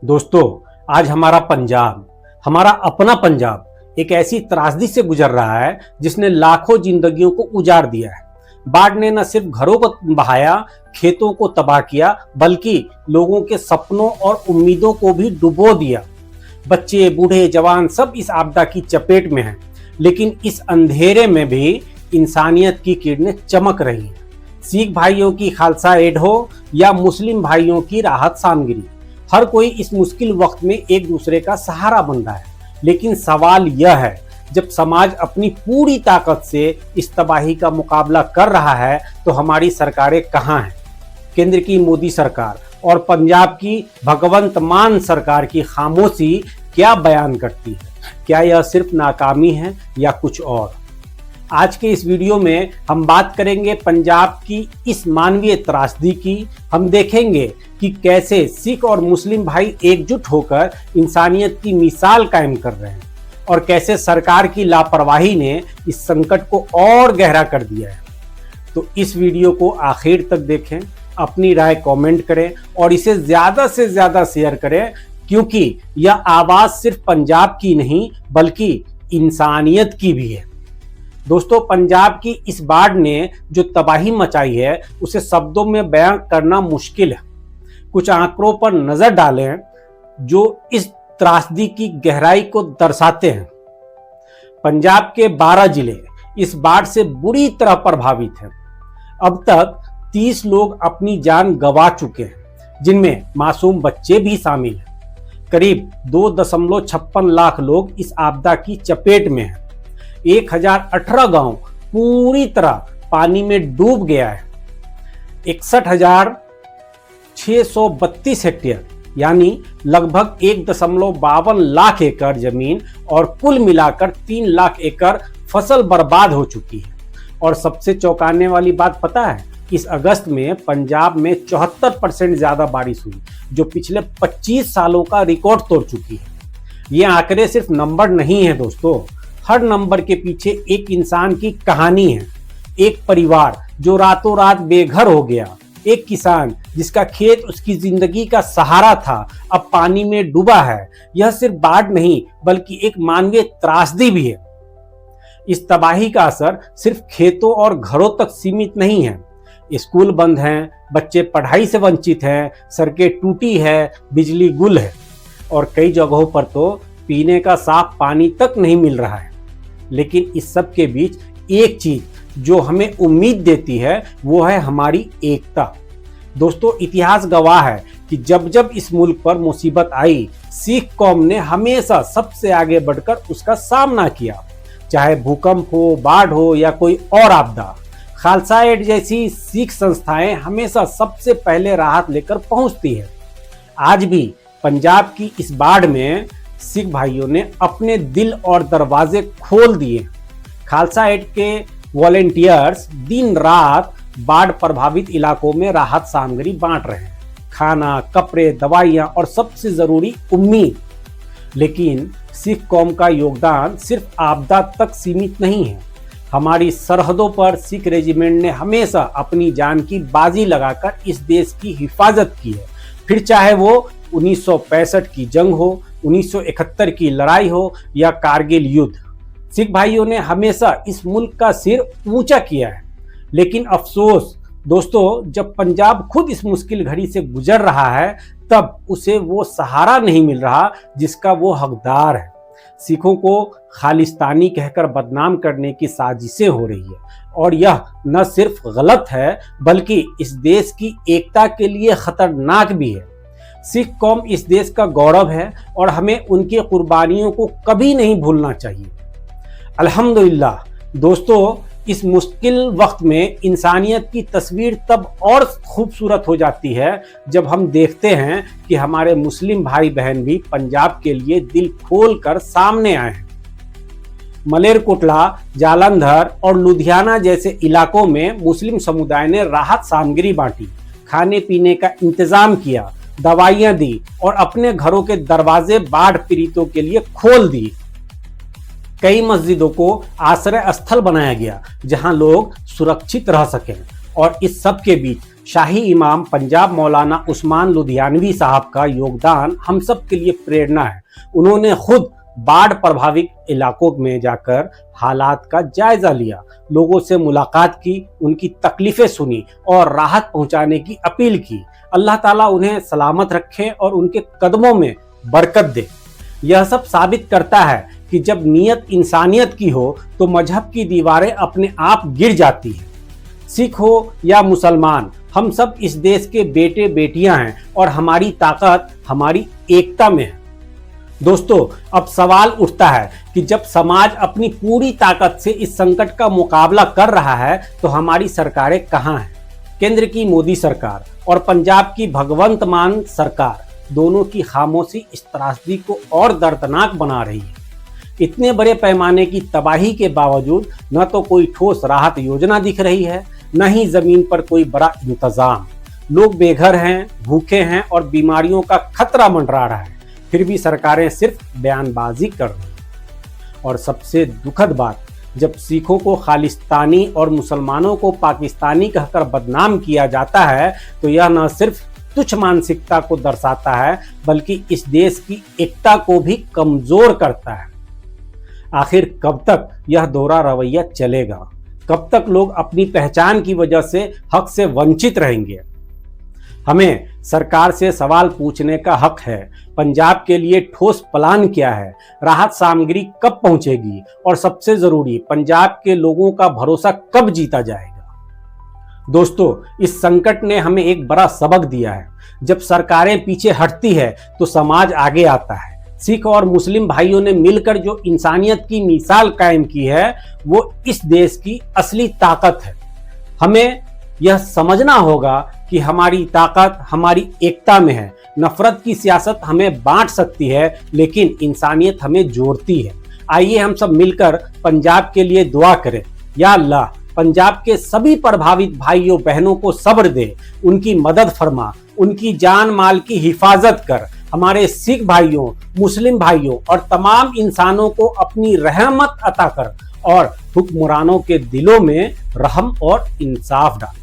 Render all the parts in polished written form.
दोस्तों, आज हमारा पंजाब, हमारा अपना पंजाब एक ऐसी त्रासदी से गुजर रहा है जिसने लाखों जिंदगियों को उजाड़ दिया है। बाढ़ ने न सिर्फ घरों को बहाया, खेतों को तबाह किया, बल्कि लोगों के सपनों और उम्मीदों को भी डुबो दिया। बच्चे, बूढ़े, जवान सब इस आपदा की चपेट में हैं, लेकिन इस अंधेरे में भी इंसानियत की किरणें चमक रही हैं। सिख भाइयों की खालसा एड हो या मुस्लिम भाइयों की राहत सामग्री, हर कोई इस मुश्किल वक्त में एक दूसरे का सहारा बन रहा है। लेकिन सवाल यह है, जब समाज अपनी पूरी ताकत से इस तबाही का मुकाबला कर रहा है तो हमारी सरकारें कहाँ हैं? केंद्र की मोदी सरकार और पंजाब की भगवंत मान सरकार की खामोशी क्या बयान करती है? क्या यह सिर्फ नाकामी है या कुछ और? आज के इस वीडियो में हम बात करेंगे पंजाब की इस मानवीय त्रासदी की। हम देखेंगे कि कैसे सिख और मुस्लिम भाई एकजुट होकर इंसानियत की मिसाल कायम कर रहे हैं और कैसे सरकार की लापरवाही ने इस संकट को और गहरा कर दिया है। तो इस वीडियो को आखिर तक देखें, अपनी राय कमेंट करें और इसे ज़्यादा से ज़्यादा शेयर करें, क्योंकि यह आवाज़ सिर्फ पंजाब की नहीं बल्कि इंसानियत की भी है। दोस्तों, पंजाब की इस बाढ़ ने जो तबाही मचाई है उसे शब्दों में बयां करना मुश्किल है। कुछ आंकड़ों पर नजर डालें जो इस त्रासदी की गहराई को दर्शाते हैं। पंजाब के 12 जिले इस बाढ़ से बुरी तरह प्रभावित हैं। अब तक 30 लोग अपनी जान गंवा चुके हैं, जिनमें मासूम बच्चे भी शामिल हैं। करीब 2.56 लाख लोग इस आपदा की चपेट में हैं। 1018 गांव पूरी तरह पानी में डूब गया है। 61,632 हेक्टेयर यानी लगभग 1.52 लाख एकड़ जमीन और कुल मिलाकर 3 लाख एकड़ फसल बर्बाद हो चुकी है। और सबसे चौंकाने वाली बात पता है, इस अगस्त में पंजाब में 74% ज्यादा बारिश हुई, जो पिछले 25 सालों का रिकॉर्ड तोड़ चुकी है। ये आंकड़े सिर्फ नंबर नहीं है दोस्तों, हर नंबर के पीछे एक इंसान की कहानी है। एक परिवार जो रातों रात बेघर हो गया, एक किसान जिसका खेत उसकी जिंदगी का सहारा था अब पानी में डूबा है। यह सिर्फ बाढ़ नहीं बल्कि एक मानवीय त्रासदी भी है। इस तबाही का असर सिर्फ खेतों और घरों तक सीमित नहीं है। स्कूल बंद हैं, बच्चे पढ़ाई से वंचित हैं, सड़कें टूटी है, बिजली गुल है और कई जगहों पर तो पीने का साफ पानी तक नहीं मिल रहा है। लेकिन इस सब के बीच एक चीज जो हमें उम्मीद देती है वो है हमारी एकता। दोस्तों, इतिहास गवाह है कि जब जब इस मुल्क पर मुसीबत आई, सिख कौम ने हमेशा सबसे आगे बढ़कर उसका सामना किया। चाहे भूकंप हो, बाढ़ हो या कोई और आपदा, खालसा एड जैसी सिख संस्थाएं हमेशा सबसे पहले राहत लेकर पहुंचती है। आज भी पंजाब की इस बाढ़ में सिख भाइयों ने अपने दिल और दरवाजे खोल दिए। खालसा एड के वॉलेंटियर्स दिन रात बाढ़ प्रभावित इलाकों में राहत सामग्री बांट रहे हैं, खाना, कपड़े, दवाइयां और सबसे जरूरी उम्मीद। लेकिन सिख कौम का योगदान सिर्फ आपदा तक सीमित नहीं है। हमारी सरहदों पर सिख रेजिमेंट ने हमेशा अपनी जान की बाजी लगाकर इस देश की हिफाजत की है। फिर चाहे वो 1965 की जंग हो, 1971 की लड़ाई हो या कारगिल युद्ध, सिख भाइयों ने हमेशा इस मुल्क का सिर ऊंचा किया है। लेकिन अफसोस दोस्तों, जब पंजाब खुद इस मुश्किल घड़ी से गुजर रहा है तब उसे वो सहारा नहीं मिल रहा जिसका वो हकदार है। सिखों को खालिस्तानी कहकर बदनाम करने की साजिशें हो रही है और यह न सिर्फ गलत है बल्कि इस देश की एकता के लिए खतरनाक भी है। सिख कौम इस देश का गौरव है और हमें उनकी कुर्बानियों को कभी नहीं भूलना चाहिए। अल्हम्दुलिल्लाह दोस्तों, इस मुश्किल वक्त में इंसानियत की तस्वीर तब और खूबसूरत हो जाती है जब हम देखते हैं कि हमारे मुस्लिम भाई बहन भी पंजाब के लिए दिल खोलकर सामने आए हैं। मलेरकोटला, जालंधर और लुधियाना जैसे इलाकों में मुस्लिम समुदाय ने राहत सामग्री बांटी, खाने पीने का इंतजाम किया, दवाइयां दी और अपने घरों के दरवाजे बाढ़ पीड़ितों के लिए खोल दिए। कई मस्जिदों को आश्रय स्थल बनाया गया जहां लोग सुरक्षित रह सकें और इस सब के बीच शाही इमाम पंजाब मौलाना उस्मान लुधियानवी साहब का योगदान हम सब के लिए प्रेरणा है। उन्होंने खुद बाढ़ प्रभावित इलाकों में जाकर हालात का जायजा लिया, लोगों से मुलाकात की, उनकी तकलीफें सुनी और राहत पहुंचाने की अपील की। अल्लाह ताला उन्हें सलामत रखे और उनके कदमों में बरकत दे। यह सब साबित करता है कि जब नीयत इंसानियत की हो तो मजहब की दीवारें अपने आप गिर जाती हैं। सिख हो या मुसलमान, हम सब इस देश के बेटे बेटियां हैं और हमारी ताकत हमारी एकता में है। दोस्तों, अब सवाल उठता है कि जब समाज अपनी पूरी ताकत से इस संकट का मुकाबला कर रहा है तो हमारी सरकारें कहां हैं? केंद्र की मोदी सरकार और पंजाब की भगवंत मान सरकार, दोनों की खामोशी इस त्रासदी को और दर्दनाक बना रही है। इतने बड़े पैमाने की तबाही के बावजूद न तो कोई ठोस राहत योजना दिख रही है, न ही जमीन पर कोई बड़ा इंतजाम। लोग बेघर हैं, भूखे हैं और बीमारियों का खतरा मंडरा रहा है, फिर भी सरकारें सिर्फ बयानबाजी कर रही हैं। और सबसे दुखद बात, जब सिखों को खालिस्तानी और मुसलमानों को पाकिस्तानी कहकर बदनाम किया जाता है तो यह न सिर्फ तुच्छ मानसिकता को दर्शाता है बल्कि इस देश की एकता को भी कमजोर करता है। आखिर कब तक यह दोहरा रवैया चलेगा? कब तक लोग अपनी पहचान की वजह से हक से वंचित रहेंगे? हमें सरकार से सवाल पूछने का हक है। पंजाब के लिए ठोस प्लान क्या है? राहत सामग्री कब पहुंचेगी? और सबसे जरूरी, पंजाब के लोगों का भरोसा कब जीता जाएगा? दोस्तों, इस संकट ने हमें एक बड़ा सबक दिया है। जब सरकारें पीछे हटती है तो समाज आगे आता है। सिख और मुस्लिम भाइयों ने मिलकर जो इंसानियत की मिसाल कायम की है वो इस देश की असली ताकत है। हमें यह समझना होगा कि हमारी ताकत हमारी एकता में है। नफरत की सियासत हमें बांट सकती है लेकिन इंसानियत हमें जोड़ती है। आइए हम सब मिलकर पंजाब के लिए दुआ करें। या अल्लाह, पंजाब के सभी प्रभावित भाइयों बहनों को सब्र दे, उनकी मदद फरमा, उनकी जान माल की हिफाजत कर। हमारे सिख भाइयों, मुस्लिम भाइयों और तमाम इंसानों को अपनी रहमत अता कर और हुक्मरानों के दिलों में रहम और इंसाफ डाल।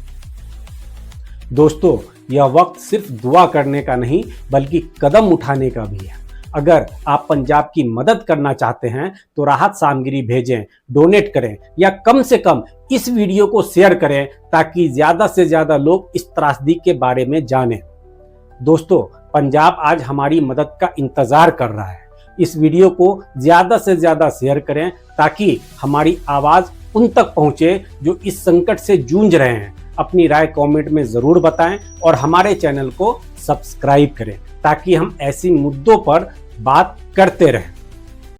दोस्तों, यह वक्त सिर्फ दुआ करने का नहीं बल्कि कदम उठाने का भी है। अगर आप पंजाब की मदद करना चाहते हैं तो राहत सामग्री भेजें, डोनेट करें या कम से कम इस वीडियो को शेयर करें ताकि ज्यादा से ज्यादा लोग इस त्रासदी के बारे में जानें। दोस्तों, पंजाब आज हमारी मदद का इंतजार कर रहा है। इस वीडियो को ज्यादा से ज्यादा शेयर करें ताकि हमारी आवाज उन तक पहुंचे जो इस संकट से जूझ रहे हैं। अपनी राय कमेंट में जरूर बताएं और हमारे चैनल को सब्सक्राइब करें ताकि हम ऐसी मुद्दों पर बात करते रहें।